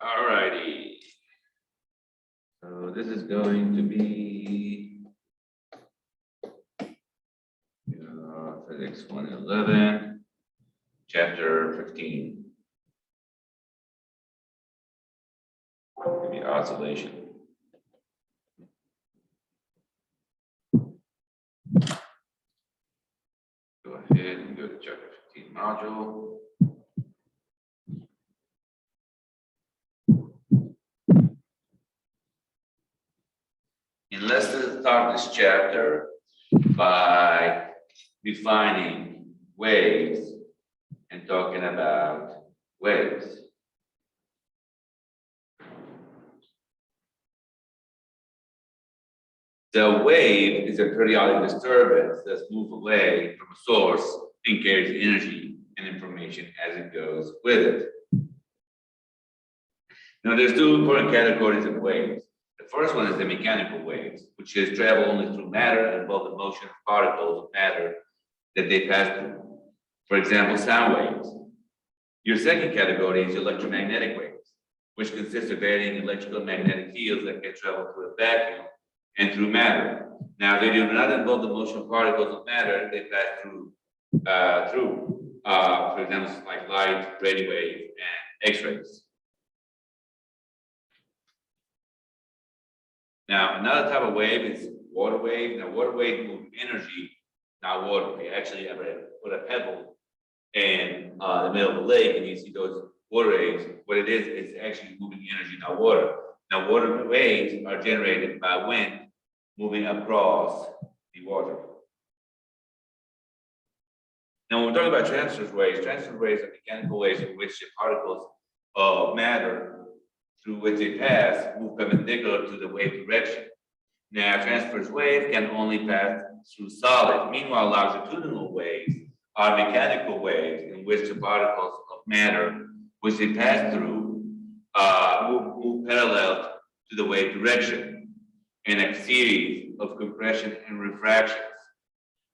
All righty. So this is going to be Physics 111, Chapter 15. Maybe oscillation. Go ahead and go to Chapter 15 module. And let's start this chapter by defining waves and talking about waves. The wave is a periodic disturbance that moves away from a source and carries energy and information as it goes with it. Now, there's two important categories of waves. The first one is the mechanical waves, which is travel only through matter and involve the motion of particles of matter that they pass through. For example, sound waves. Your second category is electromagnetic waves, which consist of varying electrical and magnetic fields that can travel through a vacuum and through matter. Now, they do not involve the motion of particles of matter, they pass through, for example, like light, radio wave, and X-rays. Now, another type of wave is water wave. Now, water wave move energy, not water. If you actually ever put a pebble in the middle of a lake and you see those water waves, what it is actually moving energy, not water. Now, water waves are generated by wind moving across the water. Now, when we're talking about transverse waves are mechanical waves in which the particles of matter through which they pass move perpendicular to the wave direction. Now, transverse wave can only pass through solid. Meanwhile, longitudinal waves are mechanical waves in which the particles of matter which they pass through move parallel to the wave direction in a series of compression and refractions.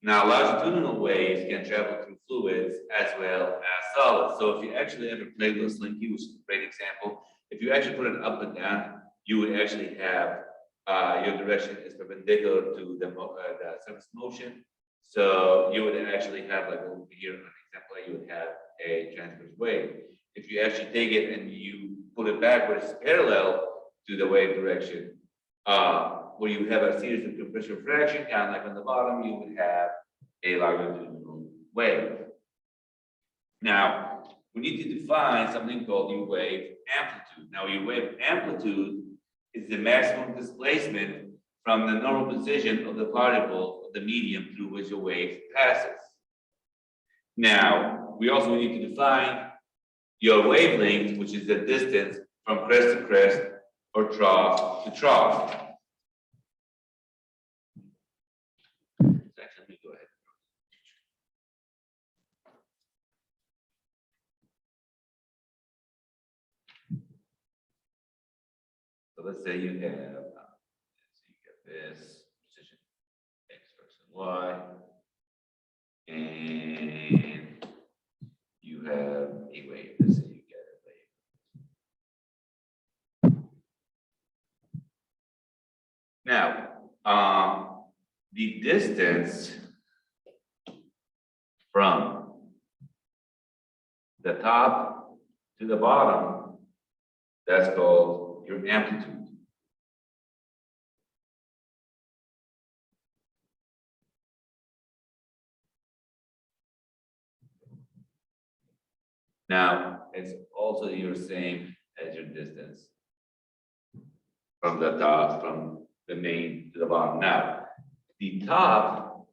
Now, longitudinal waves can travel through fluids as well as solids. So if you actually ever played with a slinky, which is a great example, if you actually put it up and down, you would actually have your direction is perpendicular to the surface motion. So you would actually have, like over here, an example, you would have a transverse wave. If you actually take it and you put it backwards parallel to the wave direction, where you have a series of compression refraction, kind of like on the bottom, you would have a longitudinal wave. Now, we need to define something called your wave amplitude. Now, your wave amplitude is the maximum displacement from the normal position of the particle of the medium through which a wave passes. Now, we also need to define your wavelength, which is the distance from crest to crest or trough to trough. Let me go ahead. So let's say you have, this position X versus Y, and you have a wave. Let's say you get a wave. Now, the distance from the top to the bottom, that's called your amplitude. Now, it's also your same as your distance from the top, from the main to the bottom. Now, the top,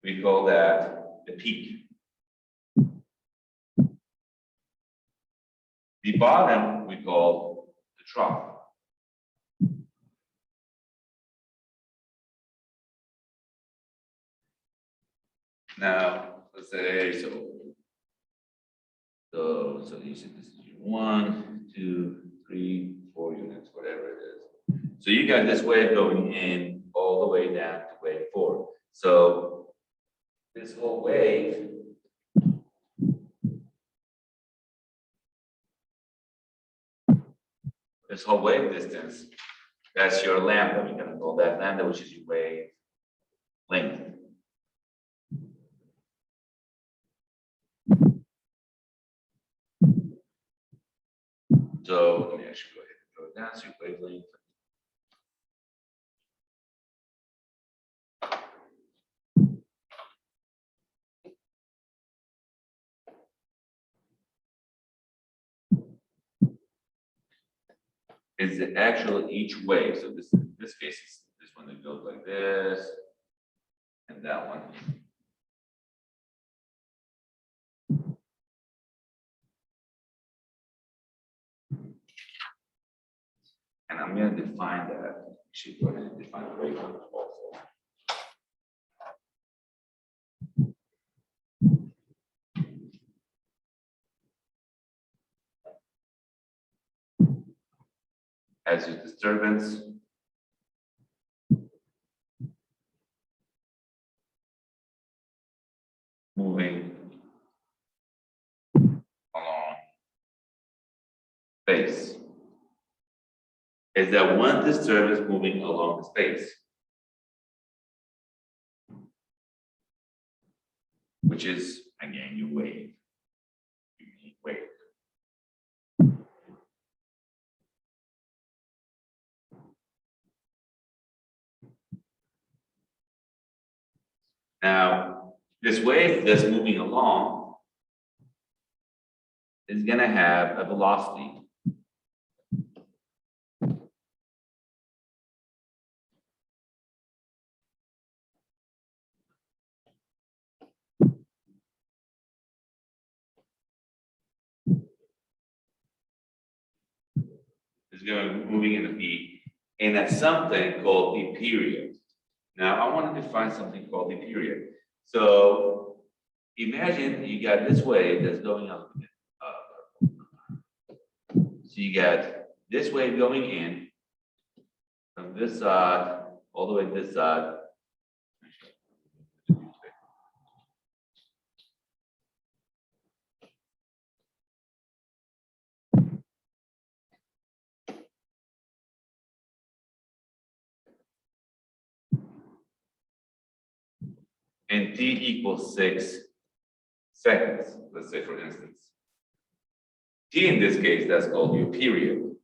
we call that the peak. The bottom, we call the trough. Now, let's say, so you said this is your 1, 2, 3, 4 units, whatever it is. So you got this wave going in all the way down to wave 4. So this whole wave this whole wave distance, that's your lambda. We're gonna call that lambda, which is your wave length. So let me actually go ahead and draw it down. So your wavelength is the actual each wave. So this in this case is this one that goes like this, and that one. And I'm going to define that. Actually, go ahead and define the wavelength also. As your disturbance moving along space. Is that one disturbance moving along the space, which is again your wave. Unique wave. Now, this wave that's moving along is going to have a velocity. It's going to be moving in a v, and that's something called the period. Now, I want to define something called the period. So, imagine you got this wave that's going up. So you got this wave going in from this side all the way to this side. And t equals 6 seconds, let's say, for instance. T in this case, that's called your period.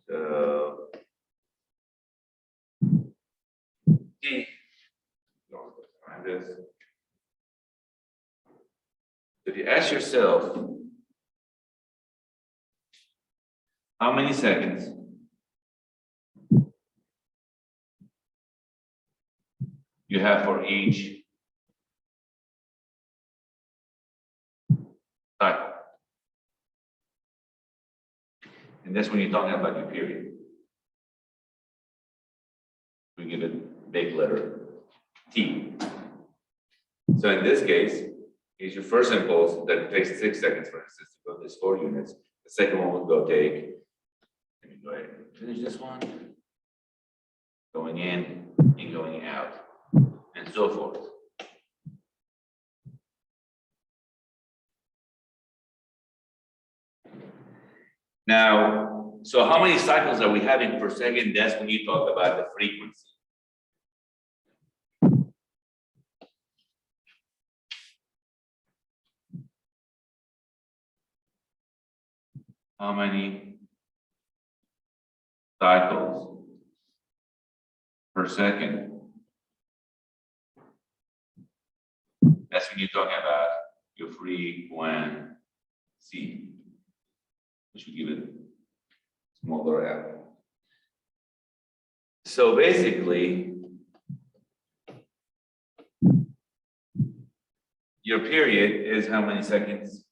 So T, find this. If you ask yourself, how many seconds you have for each cycle? And that's when you're talking about your period. We give it big letter T. So in this case, here's your first impulse that takes 6 seconds, for instance, to go this 4 units. The second one would go take, let me go ahead and finish this one. Going in and going out, and so forth. Now, so how many cycles are we having per second? That's when you talk about the frequency. How many cycles per second? That's when you're talking about your frequency, which we give it smaller f. So basically, your period is how many seconds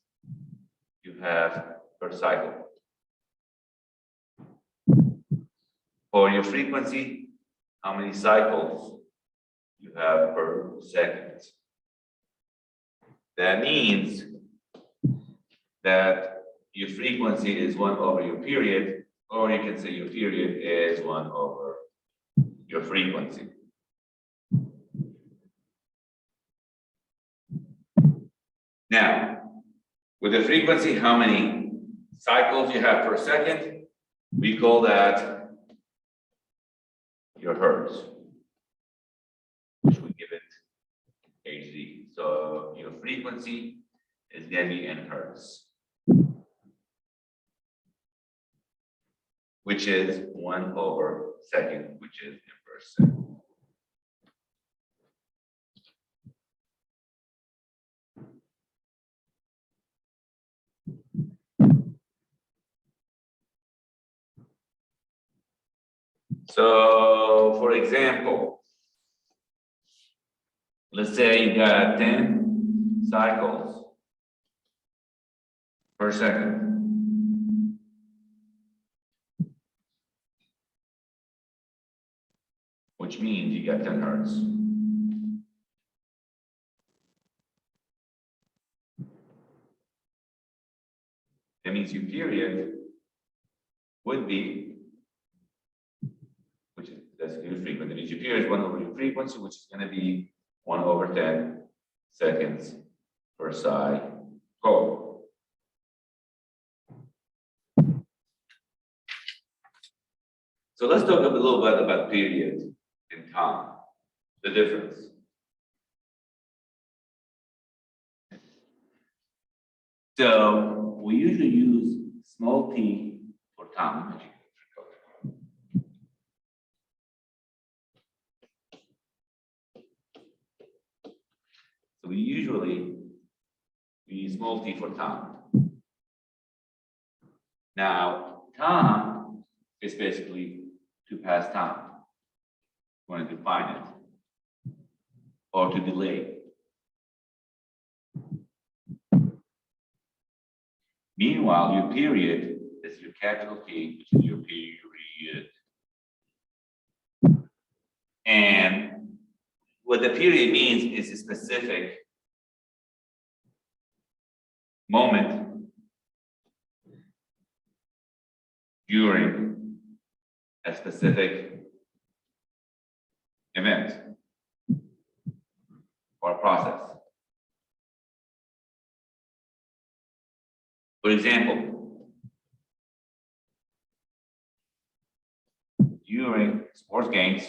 you have per cycle. For your frequency, how many cycles you have per second. That means that your frequency is 1 over your period, or you can say your period is 1 over your frequency. Now, with the frequency, how many cycles you have per second, we call that your hertz, which we give it Hz. So your frequency is going to be in hertz, which is 1/second, which is inverse second. So, for example, let's say you got 10 cycles per second. Which means you got 10 hertz. That means your period would be, which is that's your frequency. That means your period is 1 over your frequency, which is going to be 1/10 seconds per cycle. So let's talk a little bit about period and time, the difference. So we usually use small t for time. So we usually use small t for time. Now, time is basically to pass time. We want to define it, or to delay. Meanwhile, your period is your capital T, which is your period. And what the period means is a specific moment during a specific event or process. For example, during sports games,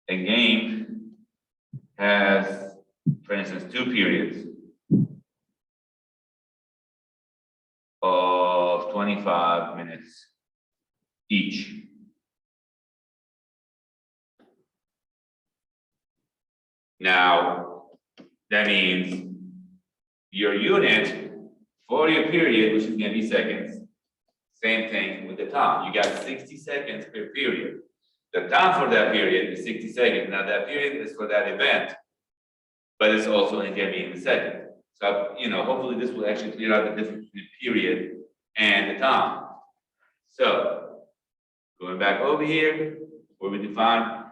a game has, for instance, 2 periods of 25 minutes each. Now, that means your unit for your period, which is going to be seconds, same thing with the time. You got 60 seconds per period. The time for that period is 60 seconds. Now, that period is for that event, but it's also going to be in the second. So, hopefully this will actually clear out the difference between period and the time. So, going back over here, where we define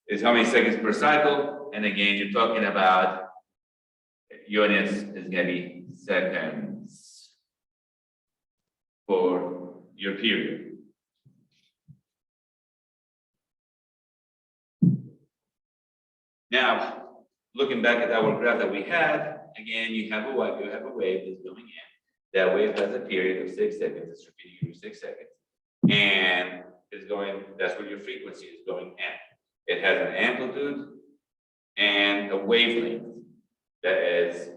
is how many seconds per cycle. And again, you're talking about units is going to be seconds for your period. Now, looking back at our graph that we had, again, you have a wave that's going in. That wave has a period of 6 seconds. It's repeating every 6 seconds. And it's going, that's where your frequency is going in. It has an amplitude and a wavelength that is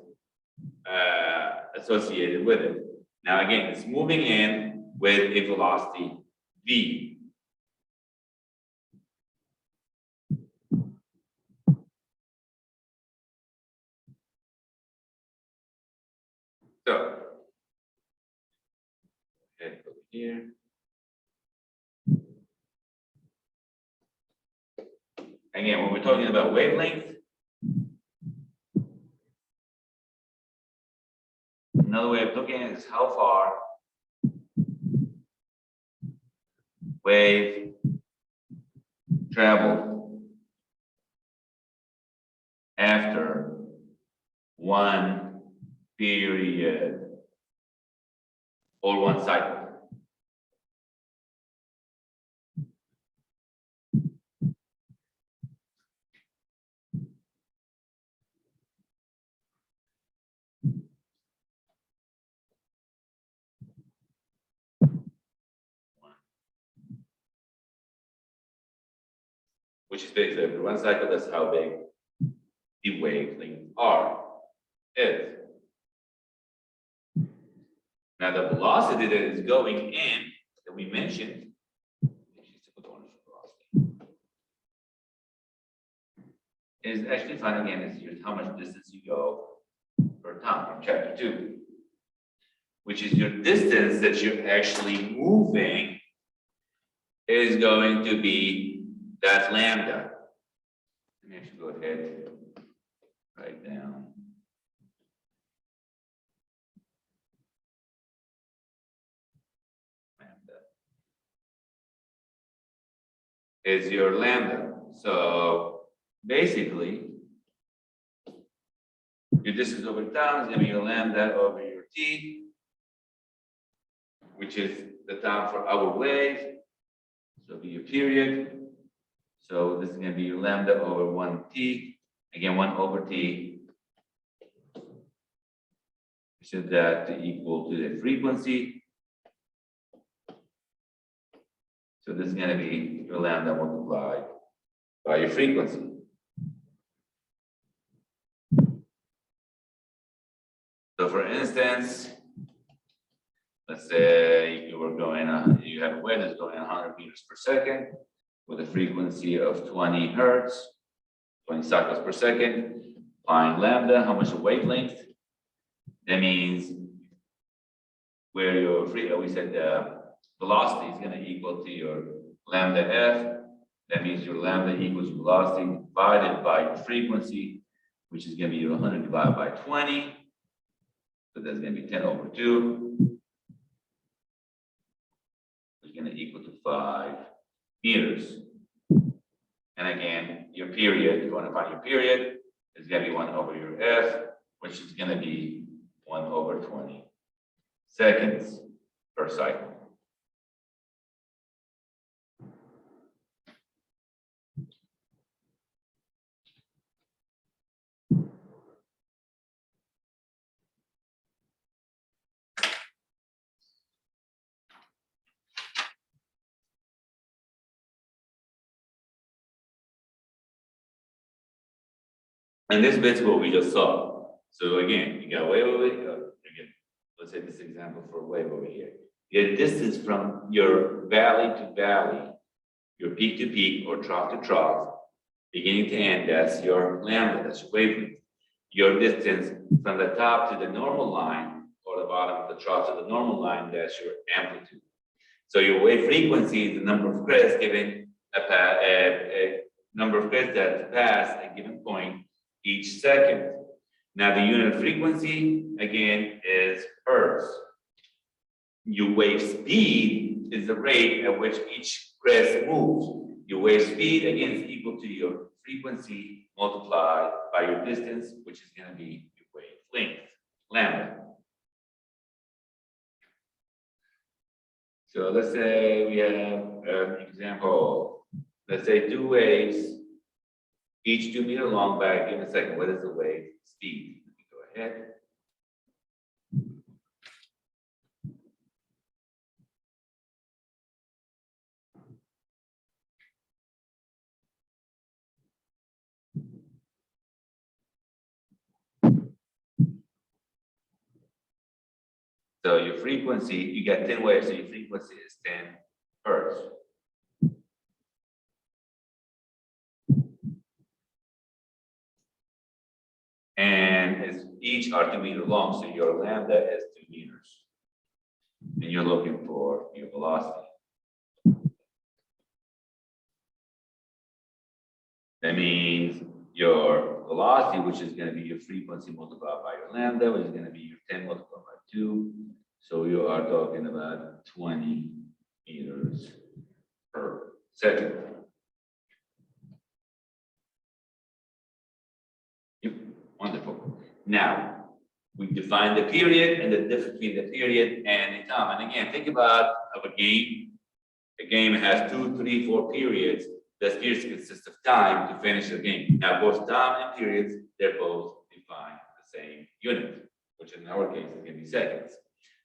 associated with it. Now, again, it's moving in with a velocity v. So, head over here. Again, when we're talking about wavelength, another way of looking at it is how far wave traveled after one period or one cycle. which is basically every 1 cycle, that's how big the wavelength is. Now the velocity that is going in, that we mentioned, is actually defined again as how much distance you go per time from chapter 2, which is your distance that you're actually moving is going to be that lambda. Let me actually go ahead and write down. Lambda is your lambda. So basically, your distance over time is going to be your lambda over your t, which is the time for our wave. So it'll be your period. So this is going to be your lambda over 1t. Again, 1 over t. Set that to equal to the frequency. So this is going to be your lambda multiplied by your frequency. So for instance, let's say you were going you have a wave that's going 100 meters per second with a frequency of 20 hertz, 20 cycles per second. Find lambda, how much a wavelength? That means where your we said the velocity is going to equal to your lambda f. That means your lambda equals your velocity divided by your frequency, which is going to be your 100 divided by 20. So that's going to be 10 over 2, which is going to equal to 5 meters. And again, your period, if you want to find your period, is going to be 1 over your f, which is going to be 1 over 20 seconds per cycle. And this bit's what we just saw. So again, you got wave over here. Again, let's take this example for a wave over here. You get distance from your valley to valley, your peak to peak or trough to trough, beginning to end, that's your lambda, that's your wavelength. Your distance from the top to the normal line or the bottom of the trough to the normal line, that's your amplitude. So your wave frequency is the number of crests given a number of crests that pass a given point each second. Now the unit of frequency again is hertz. Your wave speed is the rate at which each crest moves. Your wave speed again is equal to your frequency multiplied by your distance, which is going to be your wavelength, lambda. So let's say we have an example. Let's say 2 waves, each 2 meters long by a given second. What is the wave speed? Let me go ahead. So your frequency, you get 10 waves, so your frequency is 10 hertz. And it's each are 2 meters long, so your lambda is 2 meters. And you're looking for your velocity. That means your velocity, which is going to be your frequency multiplied by your lambda, which is going to be your 10 multiplied by 2. So you are talking about 20 meters per second. Yep, wonderful. Now, we define the period and the difference between the period and the time. And again, think about a game. A game has 2, 3, 4 periods. The periods consist of time to finish the game. Now, both time and periods, they're both defined the same unit, which in our case is going to be seconds.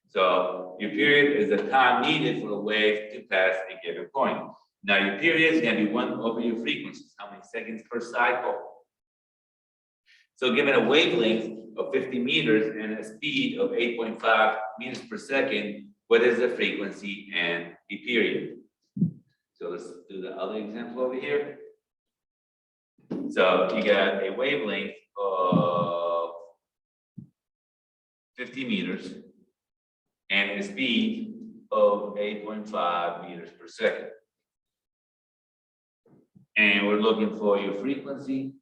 So your period is the time needed for a wave to pass a given point. Now your period is going to be 1 over your frequencies, how many seconds per cycle. So given a wavelength of 50 meters and a speed of 8.5 meters per second, what is the frequency and the period? So let's do the other example over here. So you got a wavelength of 50 meters and a speed of 8.5 meters per second. And we're looking for your frequency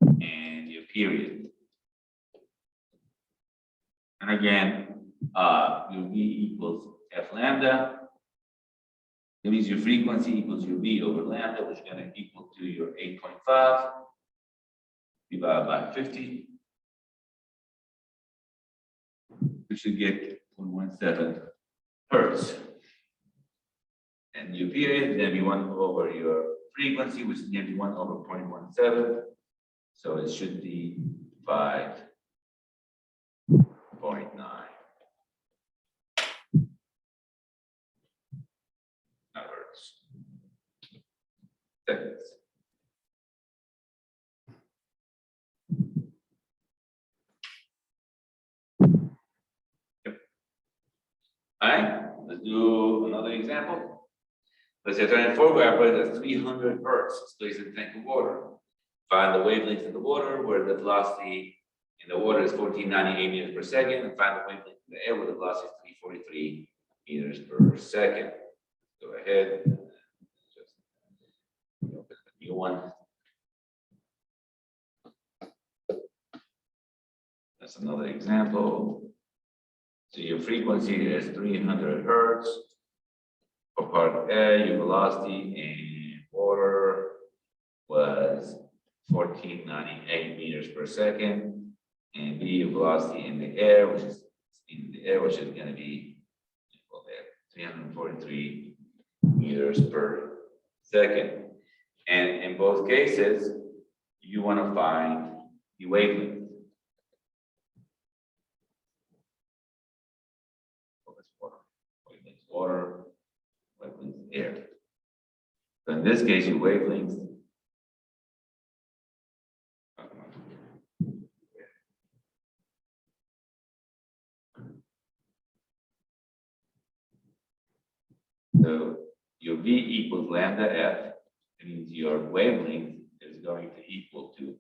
and your period. And again, your V equals F lambda. That means your frequency equals your V over lambda, which is going to equal to your 8.5 divided by 50. We should get 117 hertz. And your period is going to be 1 over your frequency, which is going to be 1 over 0.17. So it should be 5.9. Hertz. Seconds. Yep. All right, let's do another example. Let's say a 24 evaporator that's 300 hertz, it's placed in a tank of water. Find the wavelength in the water where the velocity in the water is 1498 meters per second, and find the wavelength in the air where the velocity is 343 meters per second. Go ahead. Just open a new one. That's another example. So your frequency is 300 hertz. For part A, your velocity in water was 1498 meters per second, and B, your velocity in the air, which is going to be 343 meters per second. And in both cases, you want to find the wavelength. Wavelength water, wavelength air. So in this case, your wavelength so your V equals lambda F. It means your wavelength is going to equal to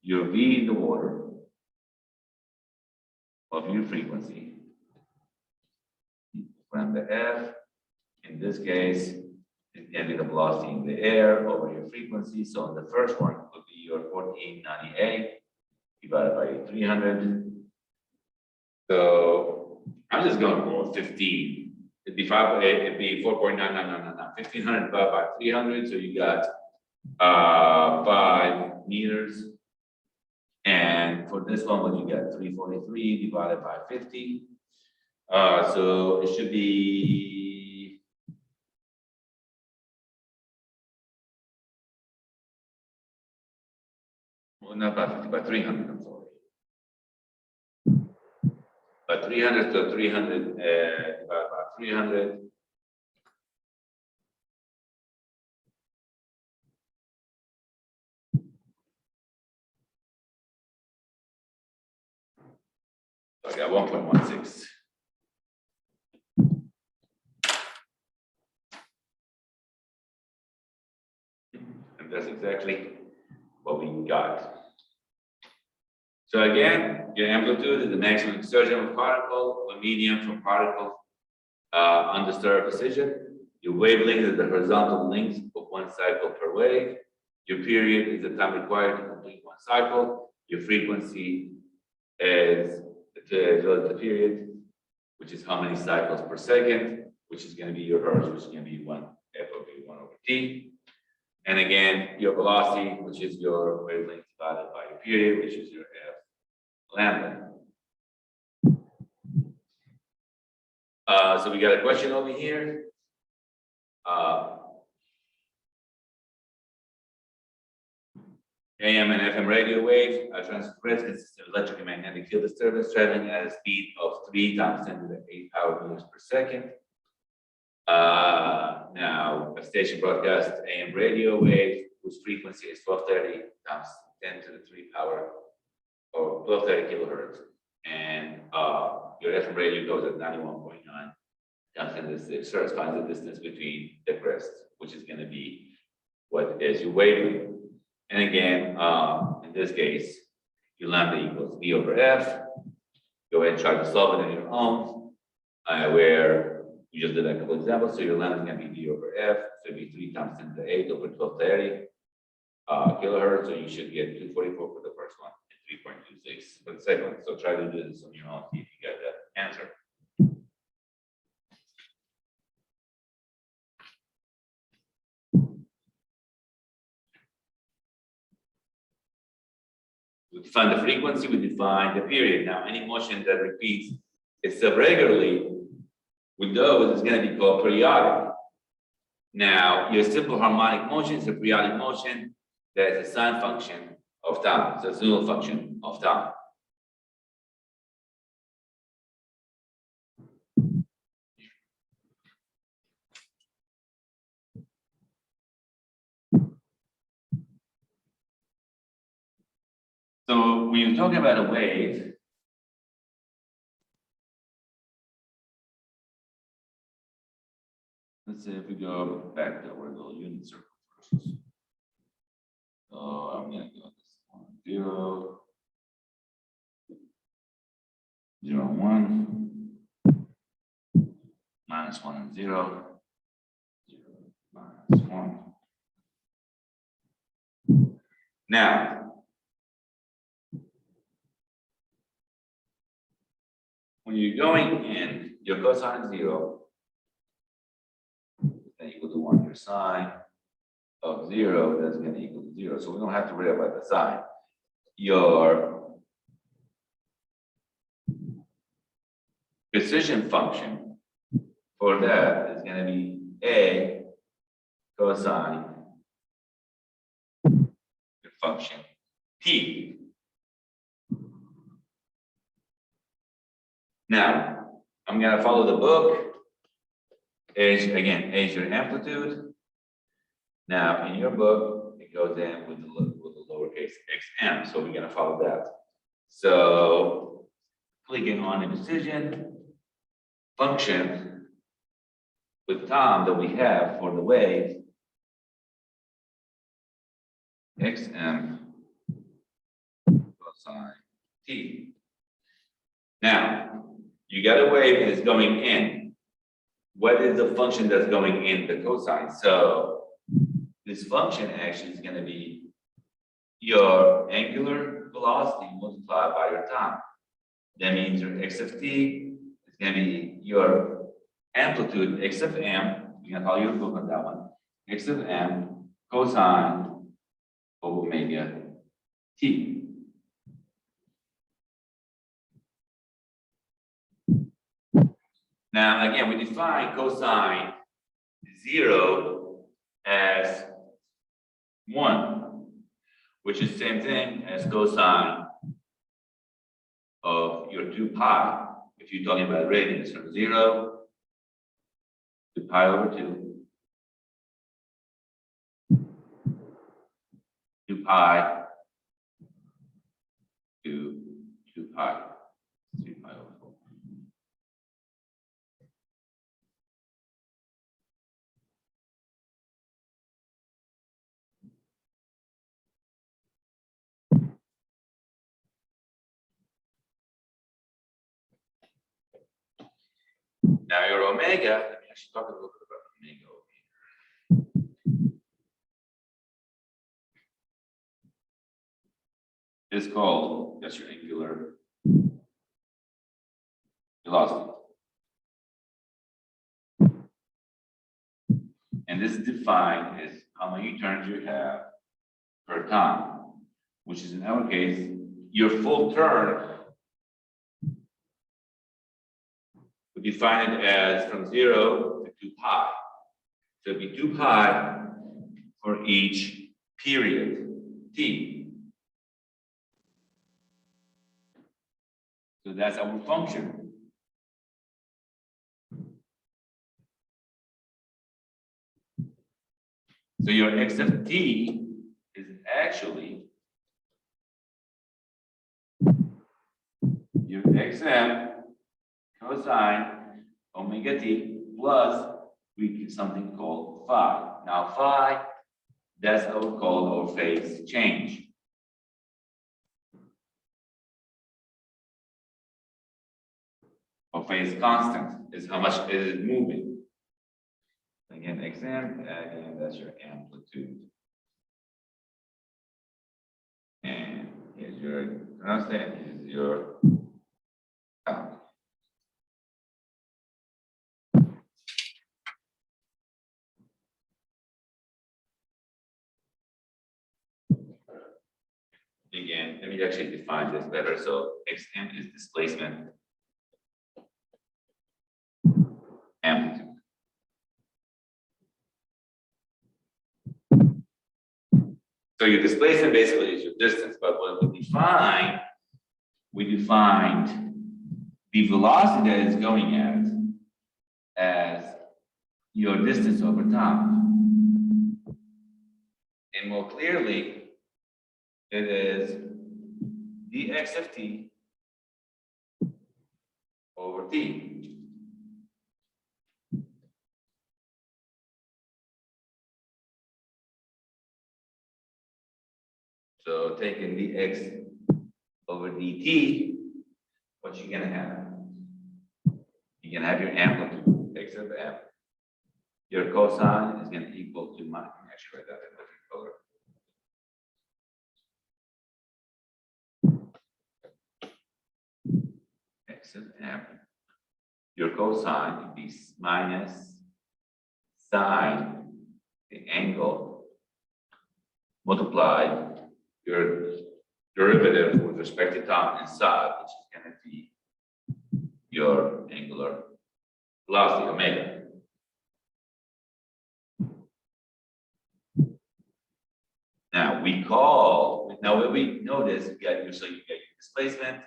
your V in the water of your frequency, lambda F. In this case, it's going to be the velocity in the air over your frequency. So in the first one would be your 1498 divided by 300. So I'm just going to go with 15. It'd be 4.9999. 1500 divided by 300. So you got 5 meters. And for this one, what you got? 343 divided by 50. So it should be not by 50, by 300, I'm sorry. By 300 to 300 divided by 300. So I got 1.16. And that's exactly what we got. So again, your amplitude is the maximum exertion of particle, or medium from particle undisturbed position. Your wavelength is the horizontal length of one cycle per wave. Your period is the time required to complete one cycle. Your frequency is the period, which is how many cycles per second, which is going to be your hertz, which is going to be 1 F over 1 over T. And again, your velocity, which is your wavelength divided by your period, which is your F lambda. So we got a question over here. AM and FM radio waves are transferred consist of electric and magnetic field disturbance traveling at a speed of 3 times 10 to the 8 power meters per second. Now, a station broadcasts AM radio wave whose frequency is 1230 times 10 to the 3 power, or 1230 kilohertz. And your FM radio goes at 91.9 times 10 to the 6 hertz, finds the distance between the crests, which is going to be what is your wavelength. And again, in this case, your lambda equals V over F. Go ahead and try to solve it on your own, where we just did a couple examples. So your lambda is going to be V over F. So it'd be 3 times 10 to the 8 over 1230 kilohertz. So you should get 244 for the first one and 3.26 for the second one. So try to do this on your own, see if you get that answer. We define the frequency, we define the period. Now, any motion that repeats itself regularly with those is going to be called periodic. Now, your simple harmonic motion is a periodic motion that is a sine function of time. So it's a null function of time. So when you're talking about a wave, let's say if we go back to our little unit circle first. So I'm going to go this 1, 0, 0, 1, minus 1 and 0, 0, minus 1. Now, when you're going in, your cosine is 0, then equal to 1. Your sine of 0, that's going to equal to 0. So we don't have to worry about the sine. Your precision function for that is going to be A cosine the function T. Now, I'm going to follow the book. H, again, A is your amplitude. Now, in your book, it goes in with the lowercase xm. So we're going to follow that. So, clicking on the precision function with time that we have for the wave, xm cosine t. Now, you got a wave and it's going in. What is the function that's going in? The cosine. So this function actually is going to be your angular velocity multiplied by your time. That means your x of t is going to be your amplitude x of m. You're going to follow your book on that one. X of m cosine of omega t. Now, again, we define cosine 0 as 1, which is the same thing as cosine of your 2 pi. If you're talking about radians from 0 to pi over 2, 2 pi to 2 pi, 3 pi over 4. Now your omega, let me actually talk a little bit about omega over here. It's called, that's your angular velocity. And this is defined as how many turns you have per time, which is in our case, your full turn. We define it as from 0 to 2 pi. So it'd be 2 pi for each period t. So that's our function. So your x of t is actually your xm cosine omega t plus we get something called phi. Now phi, that's what we call our phase change. Or phase constant is how much it is moving. Again, xm, again, that's your amplitude. And here's your constant, here's your count. Again, let me actually define this better. So xm is displacement amplitude. So your displacement basically is your distance, but what we defined the velocity that is going at as your distance over time. And more clearly, it is dx of t over t. So taking dx over dt, what you're gonna have? You're gonna have your amplitude, x of m. Your cosine is gonna equal to my, let me actually write that in a different color. X of m. Your cosine would be minus sine the angle multiplied your derivative with respect to time inside, which is going to be your angular velocity omega. Now what we notice, you get your displacement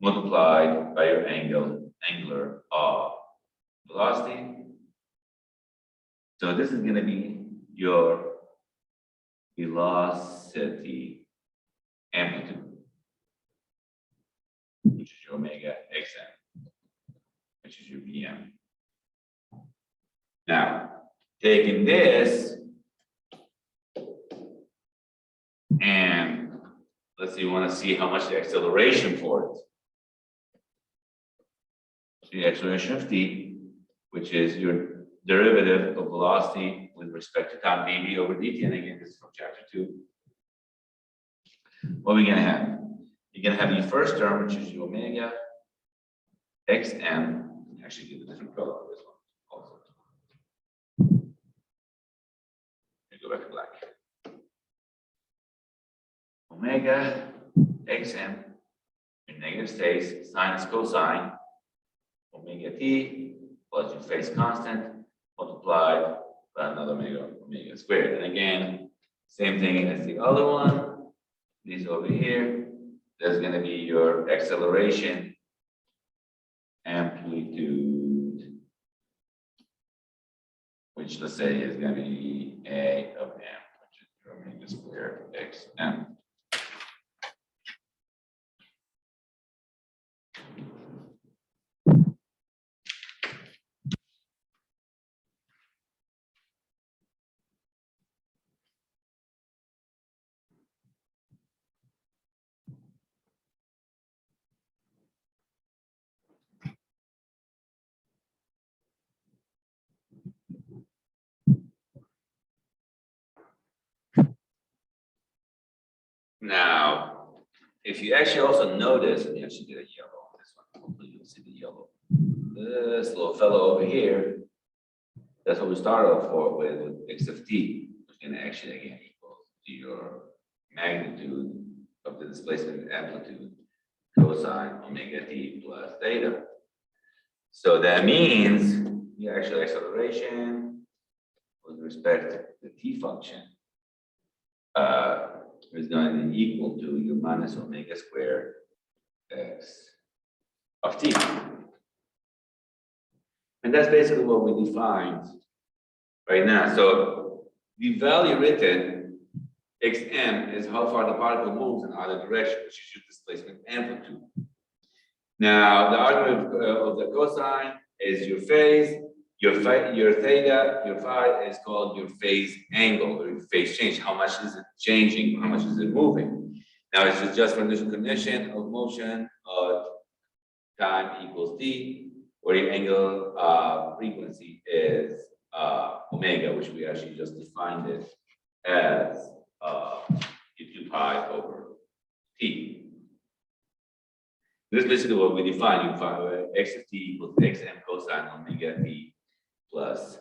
multiplied by your angular velocity. So this is going to be your velocity amplitude, which is your omega xm, which is your Vm. Now, taking this and let's say you want to see how much the acceleration for it. So the acceleration of t, which is your derivative of velocity with respect to time dv over dt, and again, this is from chapter 2. What are we going to have? You're going to have the first term, which is your omega xm. Actually, give a different color on this one also. Let me go back to black. Omega xm in negative states, sine is cosine, omega t plus your phase constant multiplied by another omega squared. And again, same thing as the other one. These over here, there's going to be your acceleration amplitude, which let's say is going to be a of m, which is your omega squared xm. Now, if you actually also notice, let me actually get a yellow on this one. Hopefully you'll see the yellow. This little fellow over here, that's what we started off with x of t, which is going to actually again equal to your magnitude of the displacement amplitude cosine omega t plus theta. So that means your actual acceleration with respect to the t function is going to be equal to your minus omega squared x of t. And that's basically what we defined right now. So the value written, xm, is how far the particle moves in either direction, which is your displacement amplitude. Now, the argument of the cosine is your phase, your theta, your phi is called your phase angle or your phase change. How much is it changing? How much is it moving? Now, it's just for initial condition of motion, time equals d, where your angle frequency is omega, which we actually just defined it as u2 pi over t. This is basically what we define. You find x of t equals xm cosine omega t plus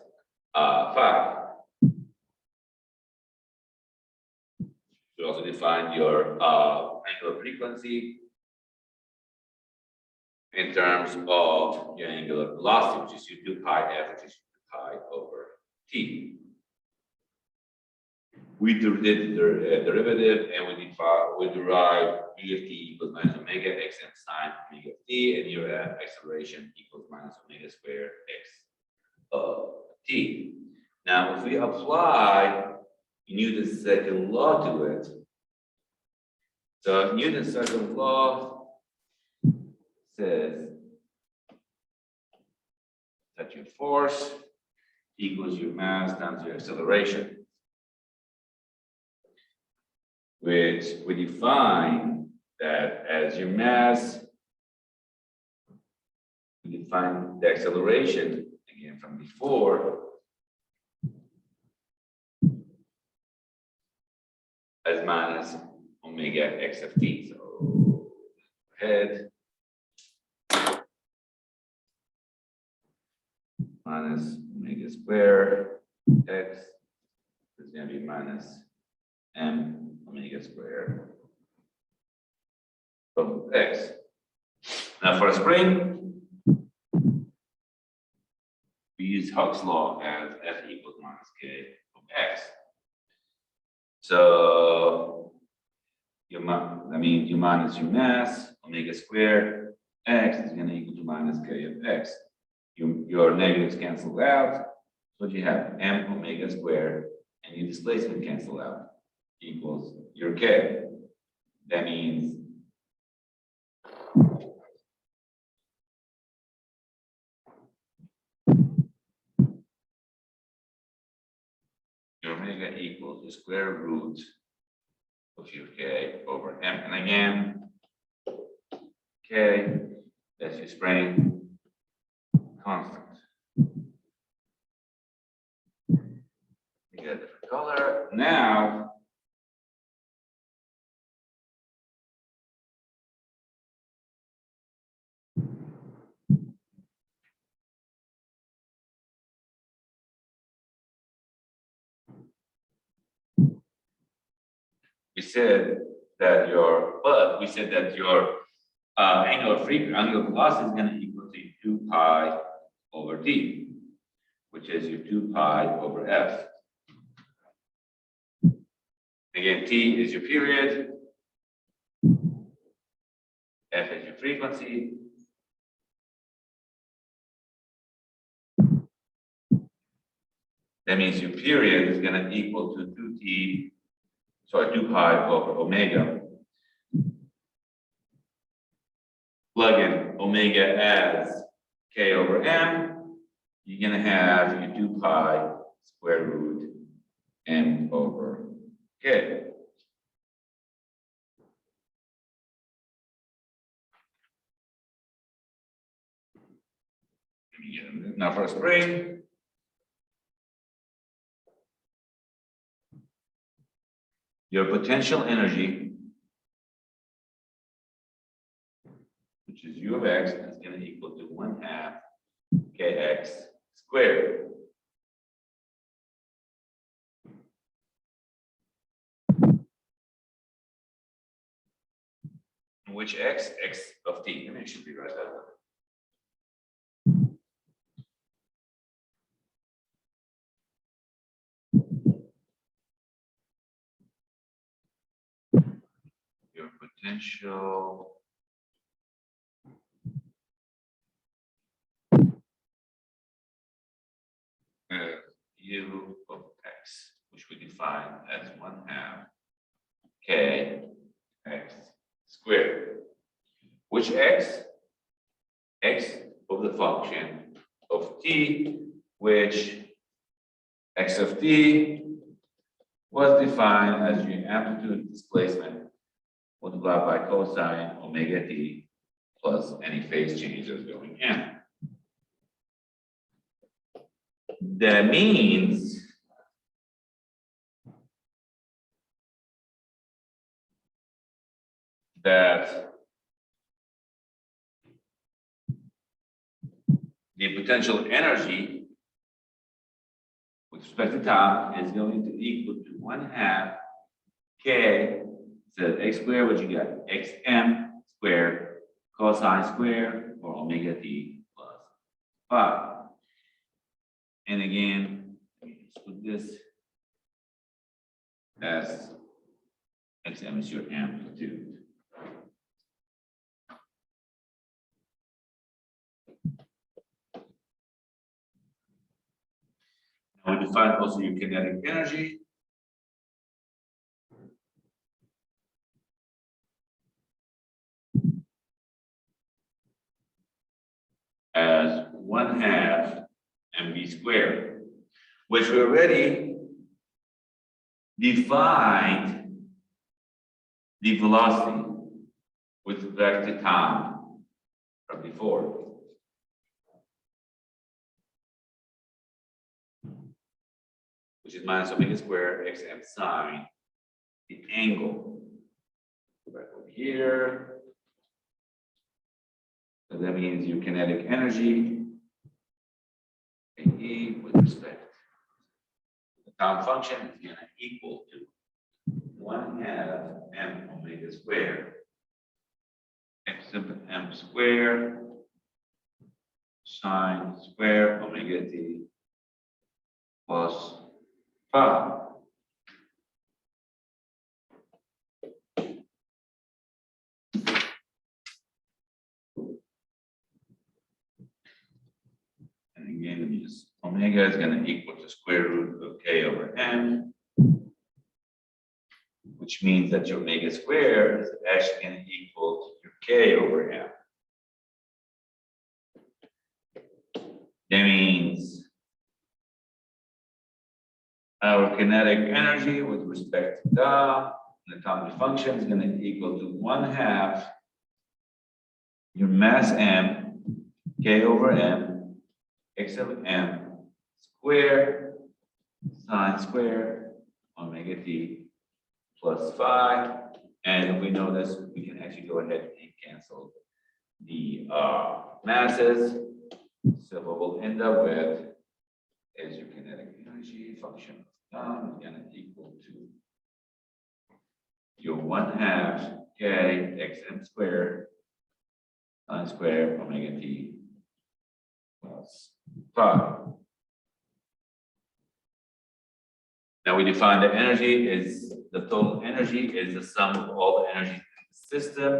phi. You also define your angular frequency in terms of your angular velocity, which is u2 pi f, which is u2 pi over t. We did the derivative and we derived e of t equals minus omega xm sine omega t, and your acceleration equals minus omega squared x of t. Now, if we apply Newton's second law to it, so Newton's second law says that your force equals your mass times your acceleration, which we define that as your mass. We define the acceleration again from before as minus omega x of t. So head minus omega squared x is going to be minus m omega squared of x. Now for a spring, we use Hooke's law as F equals minus k of x. So that means you minus your mass, omega squared, x is going to equal to minus k of x. Your negatives cancel out, so you have m omega squared, and your displacement cancel out, equals your k. That means your omega equals the square root of your k over m. And again, k, that's your spring constant. We get a different color. Now, we said that your angular velocity is going to equal to 2 pi over t, which is your 2 pi over f. Again, t is your period, f is your frequency. That means your period is going to equal to 2 pi over omega. Plug in omega as k over m, you're going to have your 2 pi square root m over k. Now for a spring, your potential energy, which is u of x, is going to equal to 1/2 kx squared. Which x? X of t. Let me actually rewrite that one. Your potential u of x, which which we define as 1/2 k x squared, which x of the function of t, which x of t was defined as your amplitude displacement multiplied by cosine omega t plus any phase changes going in. That means that the potential energy with respect to time is going to equal to 1/2 k, so x squared, what you got, xm squared cosine squared or omega t plus 5. And again, let me just put this as xm is your amplitude. Now we define also your kinetic energy. As 1/2 mv squared, which we already defined the velocity with respect to time from before. Which is minus omega squared xm sine the angle. Go back over here. So that means your kinetic energy, AE, with respect to the time function is going to equal to 1/2 m omega squared m squared sine square omega t plus 5. And again, let me just, omega is going to equal to square root of k over m, which means that your omega squared is actually going to equal to your k over m. That means our kinetic energy with respect to the atomic function is going to equal to 1/2 your mass m k over m x of m squared sine squared omega t plus 5. And we know this, we can actually go ahead and cancel the masses. So what we'll end up with is your kinetic energy function of time is going to equal to your 1/2 k xm squared sine squared omega t plus 5. Now we define the energy is the total energy is the sum of all the energy in the system.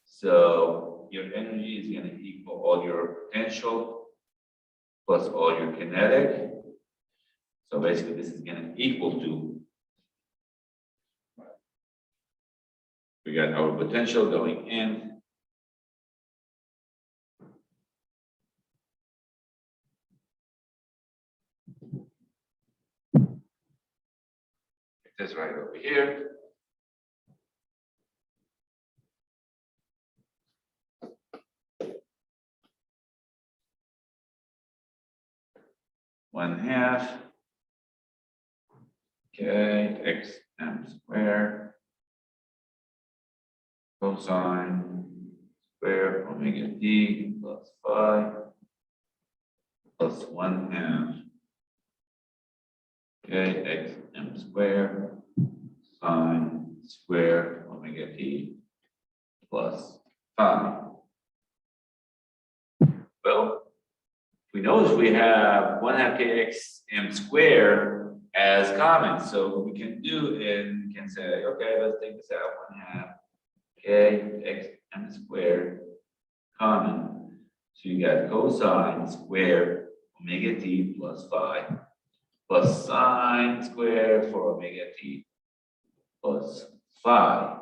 So your energy is going to equal all your potential plus all your kinetic. So basically this is going to equal to, we got our potential going in this right over here. One half k x m squared cosine square omega t plus 5 plus 1/2 k x m squared sine square omega t plus 5. Well, we know we have 1/2 kx m squared as common. So what we can do is we can say, okay, let's take this out. 1/2 k x m squared common. So you got cosine squared omega t plus 5 plus sine squared for omega t plus phi.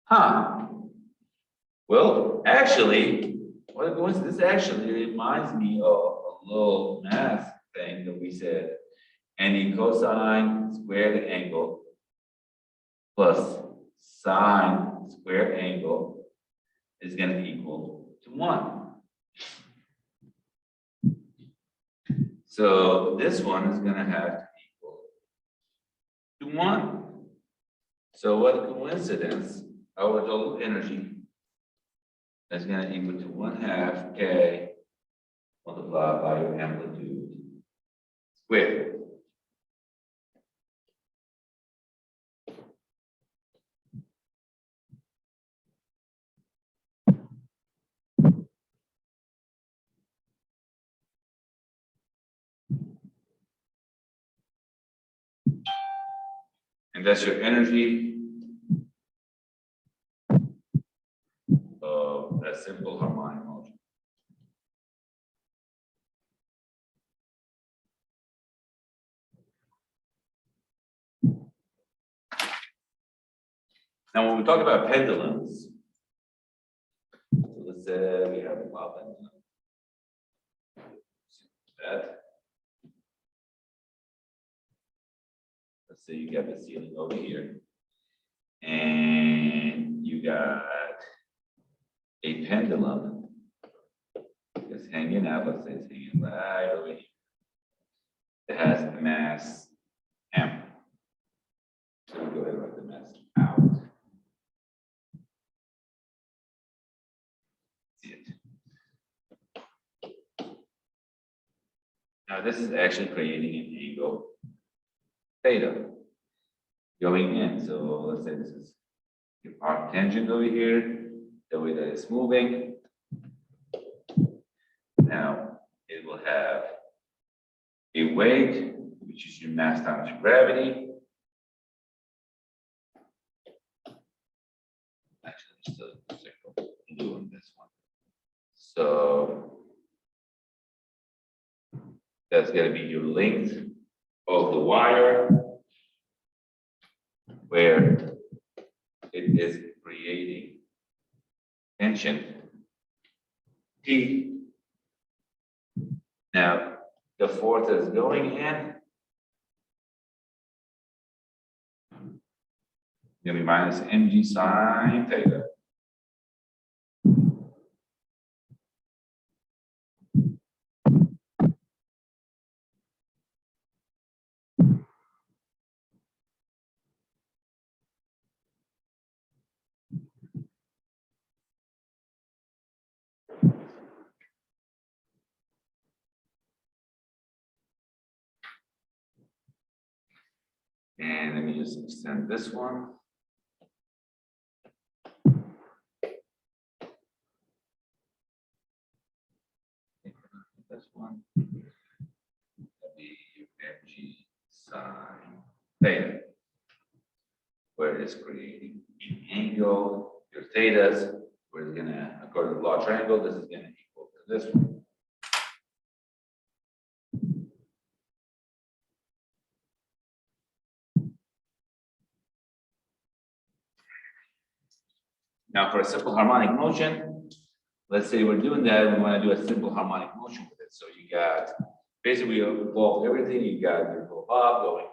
Huh. Well, actually, this actually reminds me of a little math thing that we said. Any cosine squared angle plus sine squared angle is going to equal to 1. So this one is going to have to equal to 1. So what a coincidence, our total energy is going to equal to 1/2 k multiplied by your amplitude squared. And that's your energy of a simple harmonic motion. Now, when we talk about pendulums, so let's say we have a pop pendulum. That. Let's say you got the ceiling over here, and you got a pendulum that's hanging out. Let's say it's hanging right over here. It has a mass m. So we go ahead and write the mass out. See it. Now this is actually creating an angle theta going in. So let's say this is your arc tangent over here, the way that it's moving. Now it will have a weight, which is your mass times gravity. Actually, just a circle blue on this one. So that's going to be your length of the wire, where it is creating tension T. Now, the force is going in, going to be minus mg sine theta. And let me just extend this one. This one. That'll be mg sine theta, where it's creating an angle. Your thetas, where it's gonna, according to the law of triangle, this is gonna equal to this one. Now, for a simple harmonic motion, let's say we're doing that, we want to do a simple harmonic motion with it. So you got, basically, we involve everything. You got your bob going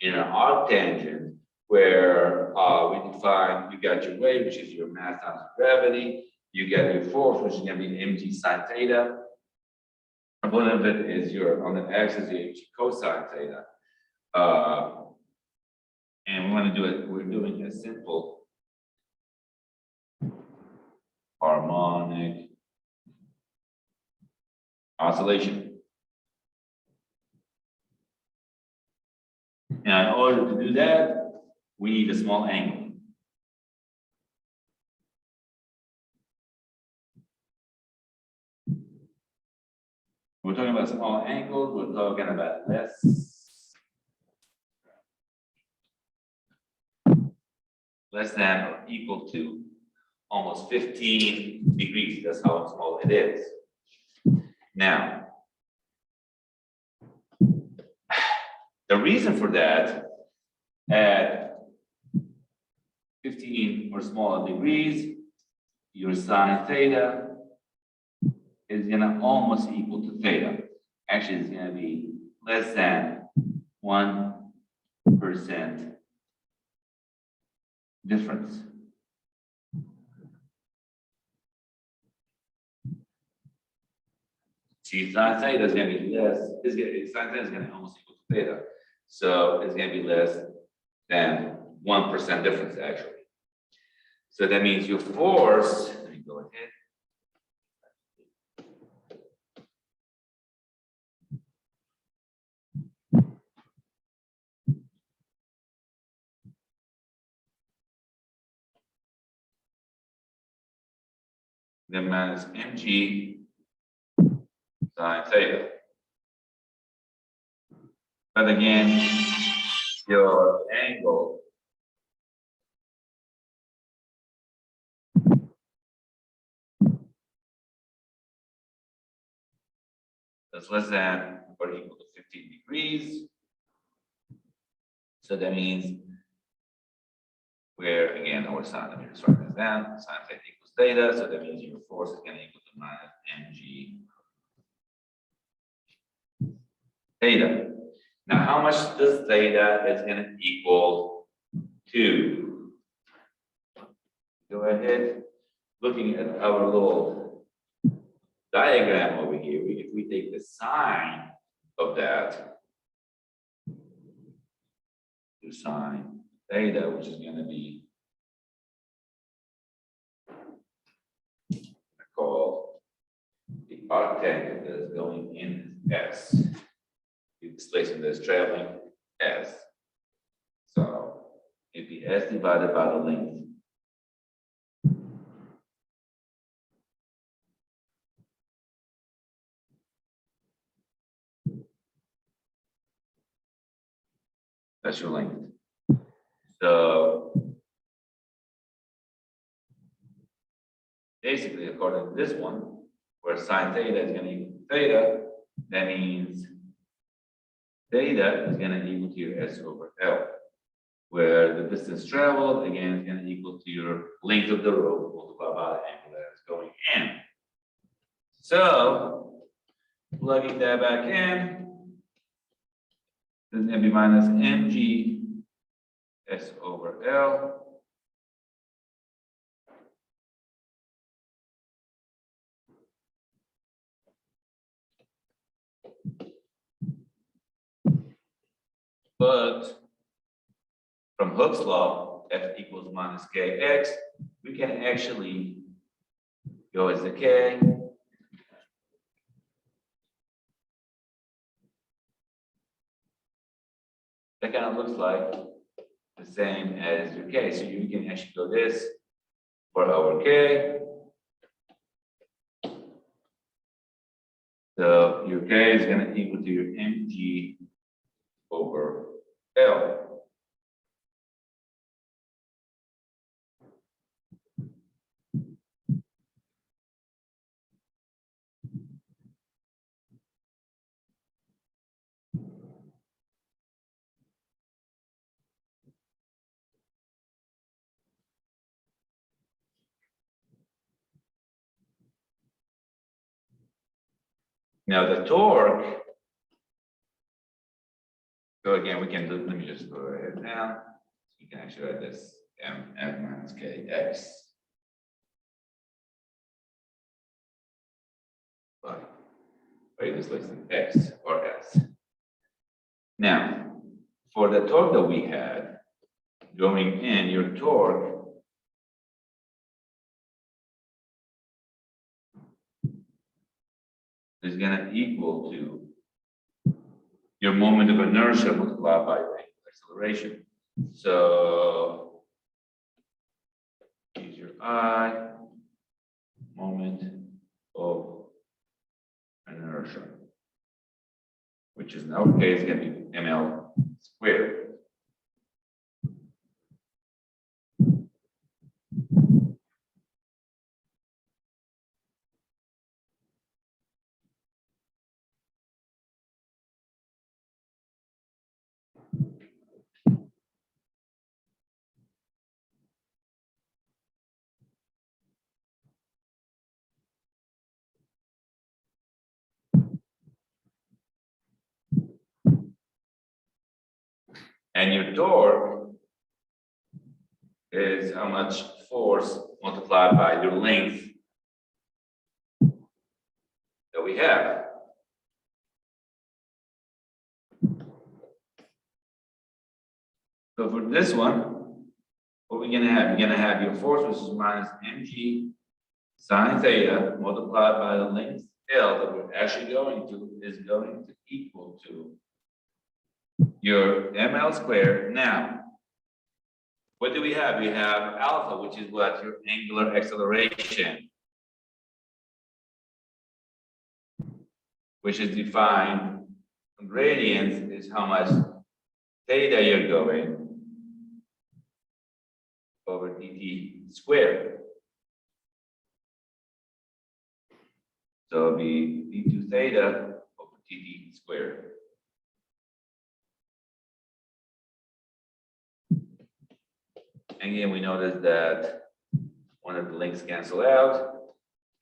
in an arc tangent, where we define, you got your weight, which is your mass times gravity. You get your force, which is going to be mg sine theta. One of it is your, on the axis, the mg cosine theta. And we want to do it, we're doing a simple harmonic oscillation. Now, in order to do that, we need a small angle. We're talking about small angles, we're talking about less than or equal to almost 15 degrees. That's how small it is. Now, The reason for that, at 15 or smaller degrees, your sine theta is going to almost equal to theta. Actually, it's going to be less than 1% difference. See, sine theta is going to be less, sine theta is going to almost equal to theta. So it's going to be less than 1% difference, actually. So that means your force, let me go ahead. Then minus mg sine theta. But again, your angle is less than or equal to 15 degrees. So that means where again our sine, let me just write this down, sine theta equals theta. So that means your force is going to equal to minus mg theta. Now, how much does theta is going to equal to? Go ahead, looking at our little diagram over here, if we take the sine of that, to sine theta, which is going to be called the arctangle that is going in S. The displacement that is traveling S. So it'd be S divided by the length. That's your length. So basically, according to this one, where sine theta is going to equal theta, that means theta is going to equal to your S over L, where the distance traveled, again, is going to equal to your length of the rope multiplied by the angle that is going in. So, plugging that back in, this is going to be minus mg S over L. But from Hooke's law, F equals minus kx, we can actually go as the k. That kind of looks like the same as your k. So you can actually go this for our k. So your k is going to equal to your mg over L. Now the torque, so again, we can do, let me just go ahead now. So you can actually write this mf minus kx. But write this less than x or s. Now, for the torque that we had going in, your torque is going to equal to your moment of inertia multiplied by your angular acceleration. So use your I, moment of inertia, which is in our case going to be ml squared. And your torque is how much force multiplied by your length that we have. So for this one, what we're gonna have, you're gonna have your force, which is minus mg sine theta multiplied by the length L that we're actually going to is going to equal to your ml squared. Now, what do we have? We have alpha, which is what? Your angular acceleration, which is defined, gradient is how much theta you're going over dt squared. So it'll be d2 theta over dt squared. Again, we notice that one of the lengths cancel out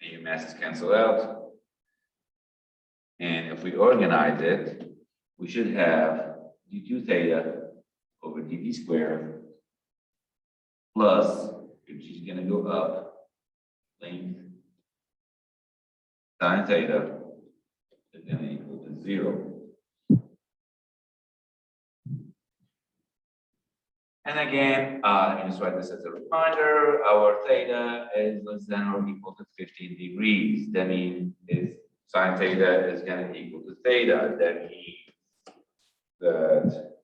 and your masses cancel out. And if we organize it, we should have d2 theta over dt squared plus, which is going to go up, length sine theta is going to equal to 0. And again, let me just write this as a reminder, our theta is less than or equal to 15 degrees. That means sine theta is going to equal to theta. That means that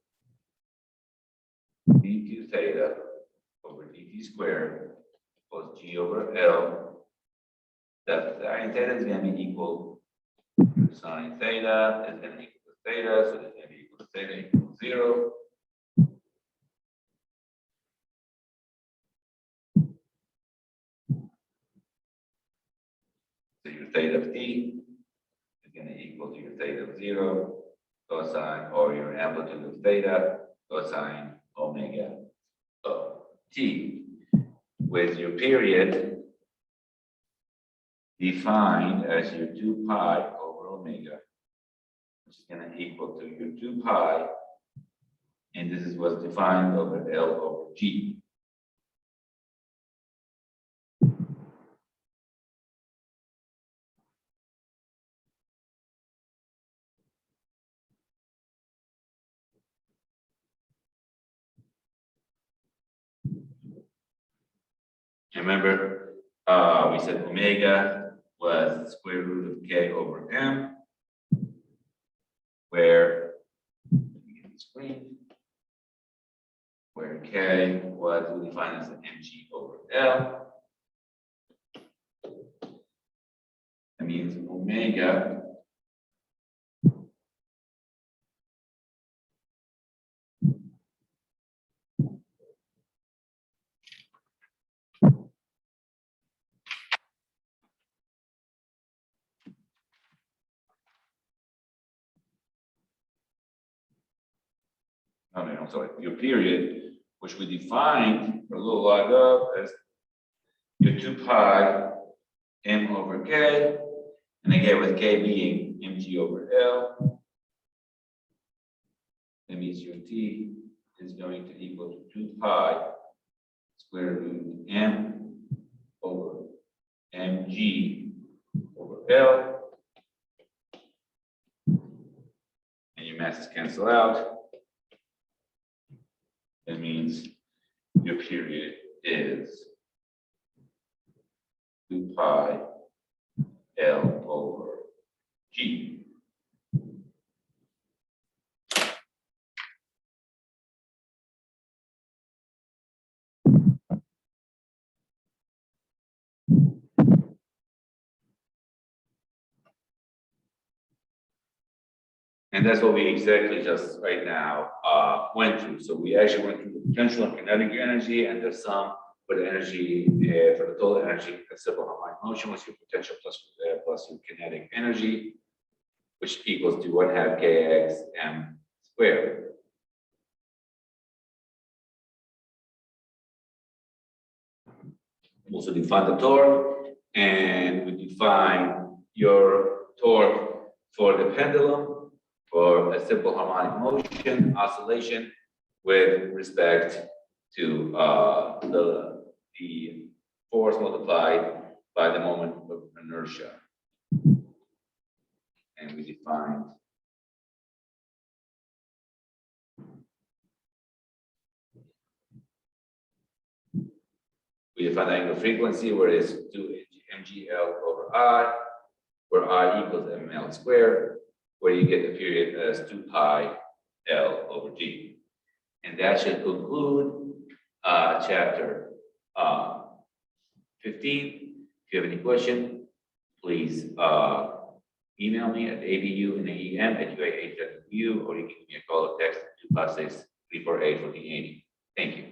d2 theta over dt squared plus g over L, that sine theta is going to be equal to sine theta is going to equal to theta, so it's going to be equal to theta equals 0. So your theta of t is going to equal to your theta of 0 cosine, or your amplitude of theta cosine omega of t, with your period defined as your 2 pi over omega, which is going to equal to your 2 pi, and this is what's defined over L over G. Remember, we said omega was the square root of k over m, where, let me get the screen, where k was defined as mg over L. That means omega I'm sorry, your period, which we defined a little while ago as your 2 pi m over k, and again with k being mg over L, that means your t is going to equal to 2 pi square root m over mg over L, and your masses cancel out. That means your period is 2 pi L over G. And that's what we exactly just right now went through. So we actually went through the potential and kinetic energy, and the sum for the energy, for the total energy in simple harmonic motion was your potential plus your kinetic energy, which equals to 1/2 kx m squared. We also define the torque, and we define your torque for the pendulum, for a simple harmonic motion, oscillation, with respect to the force multiplied by the moment of inertia. And we defined the angular frequency, where it's 2 mgl over I, where I equals ml squared, where you get the period as 2 pi L over G. And that should conclude chapter 15. If you have any question, please email me at abunaem@uah.edu, or you can give me a call or text at 256-348-1480. Thank you.